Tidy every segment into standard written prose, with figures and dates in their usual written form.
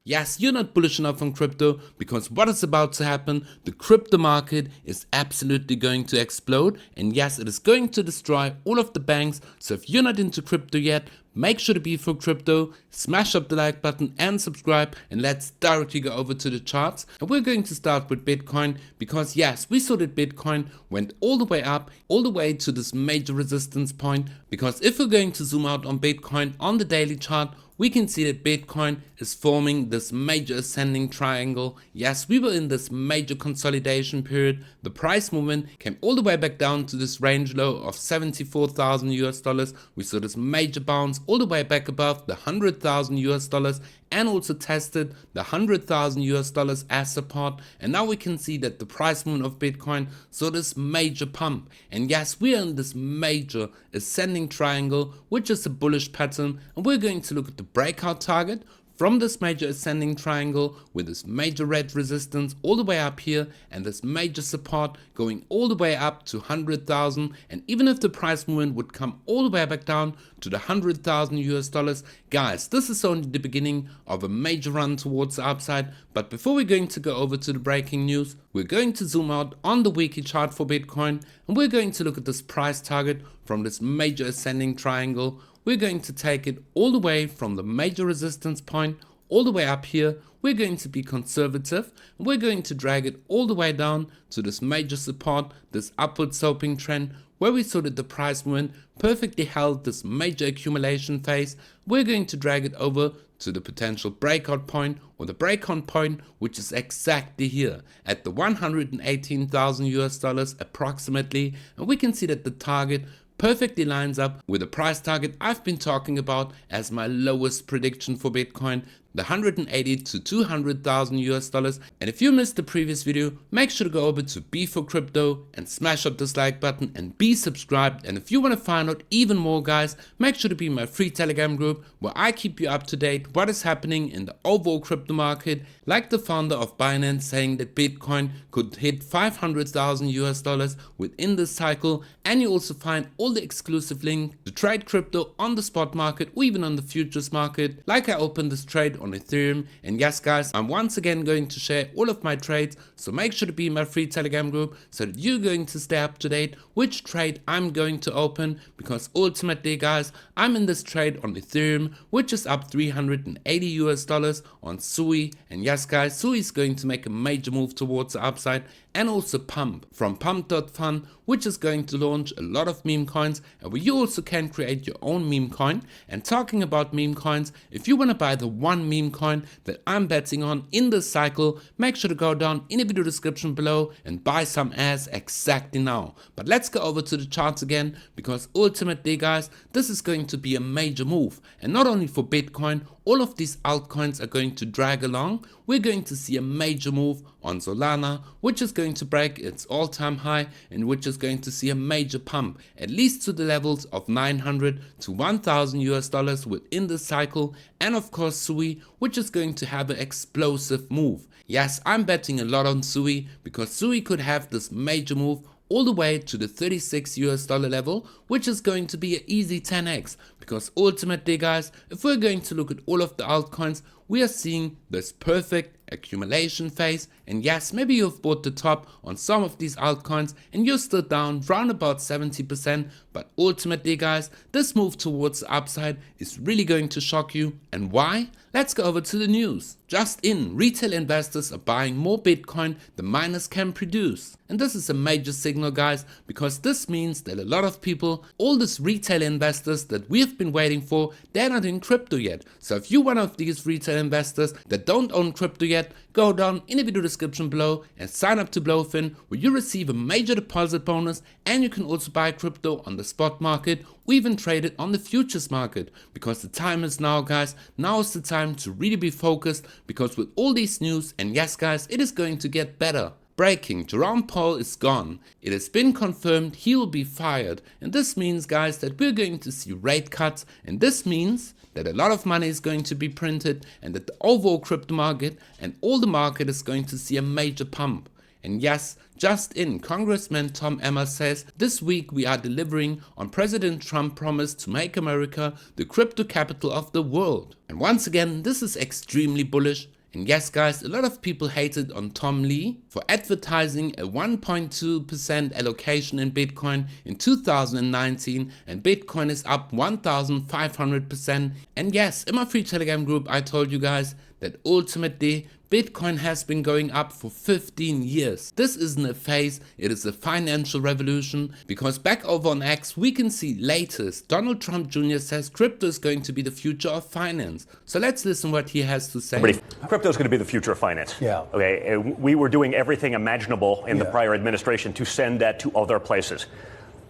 Yes, you're not bullish enough on crypto because what is about to happen, the crypto market is absolutely going to explode, and yes, it is going to destroy all of the banks. So if you're not into crypto yet, make sure to be for crypto, smash up the like button and subscribe, and let's directly go over to the charts. And we're going to start with Bitcoin because yes, we saw that Bitcoin went all the way up, all the way to this major resistance point, because if we're going to zoom out on Bitcoin on the daily chart, we can see that Bitcoin is forming this major ascending triangle. Yes, we were in this major consolidation period. The price movement came all the way back down to this range low of 74,000 US dollars. We saw this major bounce all the way back above the 100,000 US dollars and also tested the 100,000 US dollars as support. And now we can see that the price movement of Bitcoin saw this major pump. And yes, we are in this major ascending triangle, which is a bullish pattern. And we're going to look at the breakout target from this major ascending triangle with this major red resistance all the way up here and this major support going all the way up to 100,000. And even if the price movement would come all the way back down to the 100,000 US dollars, guys, this is only the beginning of a major run towards the upside. But before we're going to go over to the breaking news, we're going to zoom out on the weekly chart for Bitcoin and we're going to look at this price target from this major ascending triangle. We're going to take it all the way from the major resistance point all the way up here. We're going to be conservative and we're going to drag it all the way down to this major support, this upward sloping trend where we saw that the price movement perfectly held this major accumulation phase. We're going to drag it over to the potential breakout point or the breakout point, which is exactly here at the 118,000 US dollars approximately. And we can see that the target perfectly lines up with the price target I've been talking about as my lowest prediction for Bitcoin, the 180 to 200,000 US dollars. And if you missed the previous video, make sure to go over to B for Crypto and smash up this like button and be subscribed. And if you want to find out even more, guys, make sure to be in my free Telegram group where I keep you up to date what is happening in the overall crypto market, like the founder of Binance saying that Bitcoin could hit 500,000 US dollars within this cycle. And you also find all the exclusive links to trade crypto on the spot market or even on the futures market, like I opened this trade on Ethereum. And yes, guys, I'm once again going to share all of my trades, so make sure to be in my free Telegram group so that you're going to stay up to date which trade I'm going to open, because ultimately, guys, I'm in this trade on Ethereum, which is up 380 US dollars on Sui. And yes, guys, Sui is going to make a major move towards the upside, and also Pump from Pump.fun, which is going to launch a lot of meme coins and where you also can create your own meme coin. And talking about meme coins, if you want to buy the one meme coin that I'm betting on in this cycle, make sure to go down in the video description below and buy some as exactly now. But let's go over to the charts again, because ultimately, guys, this is going to be a major move, and not only for Bitcoin, all of these altcoins are going to drag along. We're going to see a major move on Solana, which is going to break its all-time high and which is going to see a major pump, at least to the levels of 900 to 1,000 US dollars within the cycle. And of course Sui, which is going to have an explosive move. Yes, I'm betting a lot on Sui because Sui could have this major move all the way to the 36 US dollar level, which is going to be an easy 10x, because ultimately, guys, if we're going to look at all of the altcoins, we are seeing this perfect accumulation phase. And yes, maybe you've bought the top on some of these altcoins and you're still down round about 70%, but ultimately, guys, this move towards the upside is really going to shock you. And why? Let's go over to the news. Just in, retail investors are buying more Bitcoin than miners can produce. And this is a major signal, guys, because this means that a lot of people, all these retail investors that we have been waiting for, they're not in crypto yet. So if you're one of these retail investors that don't own crypto yet, go down in the video description below and sign up to BloFin, where you receive a major deposit bonus, and you can also buy crypto on the spot market or even trade it on the futures market, because the time is now, guys. Now is the time to really be focused, because with all these news, and yes, guys, it is going to get better. Breaking, Jerome Powell is gone. It has been confirmed he will be fired, and this means, guys, that we're going to see rate cuts, and this means that a lot of money is going to be printed and that the overall crypto market and all the market is going to see a major pump. And yes, just in, Congressman Tom Emmer says, this week we are delivering on President Trump's promise to make America the crypto capital of the world. And once again, this is extremely bullish. And yes guys, a lot of people hated on Tom Lee for advertising a 1.2% allocation in Bitcoin in 2019, and Bitcoin is up 1500%. And yes, in my free Telegram group I told you guys that ultimately Bitcoin has been going up for 15 years. This isn't a phase, it is a financial revolution, because back over on X we can see latest Donald Trump Jr. says crypto is going to be the future of finance. So let's listen what he has to say. Crypto is going to be the future of finance. Yeah. Okay. We were doing everything imaginable in the prior administration to send that to other places.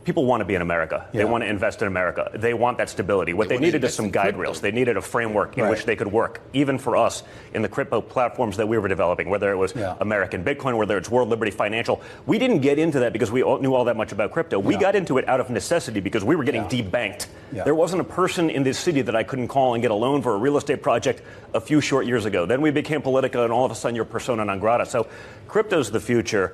People want to be in America. They want to invest in America. They want that stability. What they needed is some guide rails. They needed a framework in which they could work, even for us in the crypto platforms that we were developing, whether it was American Bitcoin, whether it's World Liberty Financial. We didn't get into that because we knew all that much about crypto. We got into it out of necessity because we were getting debanked. There wasn't a person in this city that I couldn't call and get a loan for a real estate project a few short years ago. Then we became Politica, and all of a sudden you're persona non grata. So crypto's the future.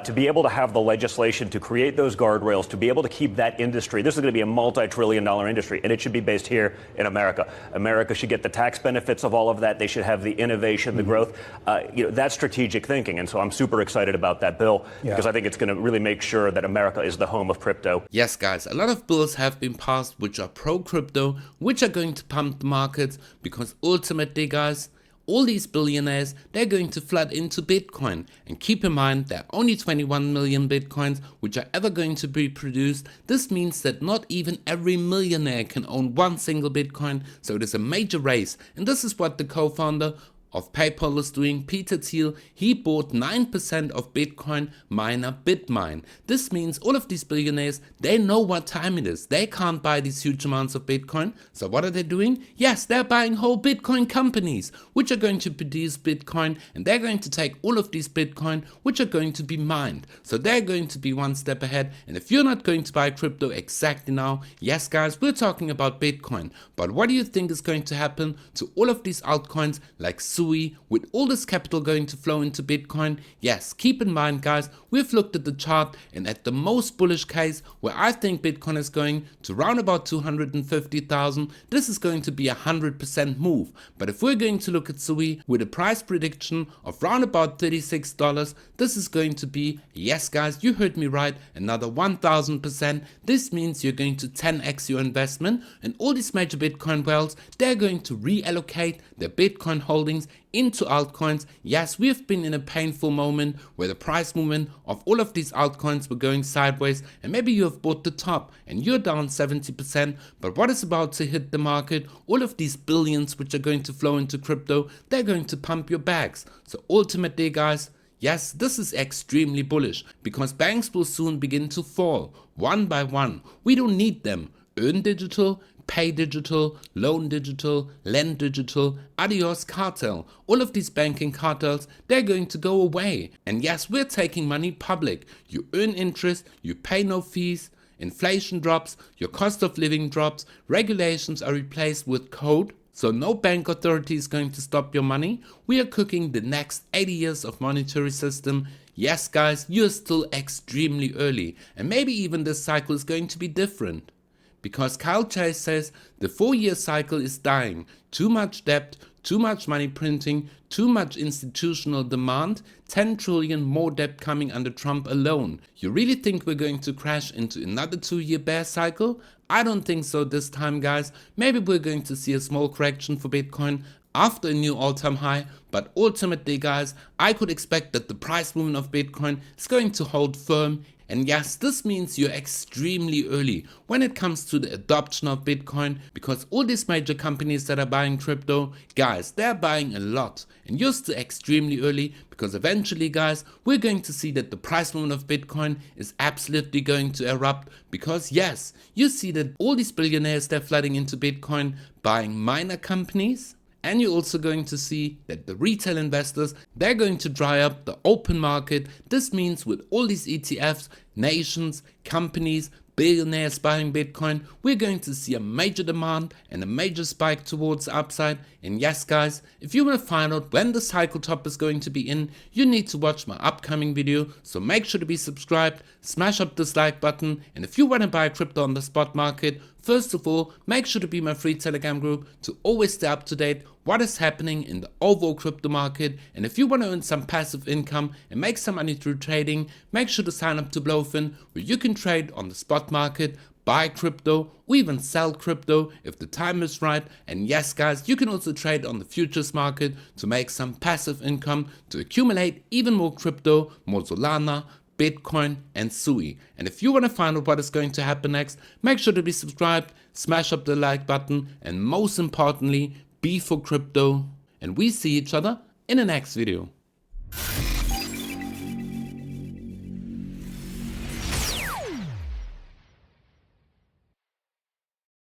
To be able to have the legislation to create those guardrails, to be able to keep that industry. This is going to be a multi-trillion-dollar industry, and it should be based here in America. America should get the tax benefits of all of that. They should have the innovation, the growth. That's strategic thinking, and so I'm super excited about that bill because I think it's going to really make sure that America is the home of crypto. Yes, guys, a lot of bills have been passed which are pro-crypto, which are going to pump the markets, because ultimately, guys, all these billionaires, they're going to flood into Bitcoin. And keep in mind, there are only 21 million Bitcoins which are ever going to be produced. This means that not even every millionaire can own one single Bitcoin. So it is a major race. And this is what the co-founder of PayPal is doing, Peter Thiel. He bought 9% of Bitcoin miner Bitmine. This means all of these billionaires, they know what time it is. They can't buy these huge amounts of Bitcoin. So what are they doing? Yes, they're buying whole Bitcoin companies which are going to produce Bitcoin, and they're going to take all of these Bitcoin which are going to be mined. So they're going to be one step ahead. And if you're not going to buy crypto exactly now, yes guys, we're talking about Bitcoin. But what do you think is going to happen to all of these altcoins like Sui, with all this capital going to flow into Bitcoin? Yes, keep in mind guys, we've looked at the chart, and at the most bullish case where I think Bitcoin is going to round about 250,000, this is going to be a 100% move. But if we're going to look at Sui with a price prediction of round about $36, this is going to be, yes guys, you heard me right, another 1000%. This means you're going to 10x your investment, and all these major Bitcoin whales, they're going to reallocate their Bitcoin holdings into altcoins. Yes, we have been in a painful moment where the price movement of all of these altcoins were going sideways, and maybe you have bought the top and you're down 70%, but what is about to hit the market, all of these billions which are going to flow into crypto, they're going to pump your bags. So ultimately guys, yes, this is extremely bullish, because banks will soon begin to fall one by one. We don't need them. Earn digital, pay digital, loan digital, lend digital, adios cartel. All of these banking cartels, they're going to go away. And yes, we're taking money public. You earn interest, you pay no fees, inflation drops, your cost of living drops, regulations are replaced with code. So no bank authority is going to stop your money. We are cooking the next 80 years of monetary system. Yes guys, you're still extremely early, and maybe even this cycle is going to be different. Because Kyle Chase says the 4-year cycle is dying. Too much debt, too much money printing, too much institutional demand, 10 trillion more debt coming under Trump alone. You really think we're going to crash into another 2-year bear cycle? I don't think so this time guys. Maybe we're going to see a small correction for Bitcoin after a new all-time high, but ultimately guys, I could expect that the price movement of Bitcoin is going to hold firm. And yes, this means you're extremely early when it comes to the adoption of Bitcoin, because all these major companies that are buying crypto, guys, they're buying a lot, and you're still extremely early, because eventually guys, we're going to see that the price movement of Bitcoin is absolutely going to erupt, because yes, you see that all these billionaires, they're flooding into Bitcoin, buying miner companies. And you're also going to see that the retail investors, they're going to dry up the open market. This means with all these ETFs, nations, companies, billionaires buying Bitcoin, we're going to see a major demand and a major spike towards the upside. And yes guys, if you want to find out when the cycle top is going to be in, you need to watch my upcoming video. So make sure to be subscribed, smash up this like button, and if you want to buy crypto on the spot market, first of all, make sure to be my free Telegram group to always stay up to date what is happening in the overall crypto market. And if you want to earn some passive income and make some money through trading, make sure to sign up to BloFin, where you can trade on the spot market, buy crypto, or even sell crypto if the time is right. And yes guys, you can also trade on the futures market to make some passive income to accumulate even more crypto, more Solana, Bitcoin and Sui. And if you want to find out what is going to happen next, make sure to be subscribed, smash up the like button, and most importantly, be for crypto. And we see each other in the next video.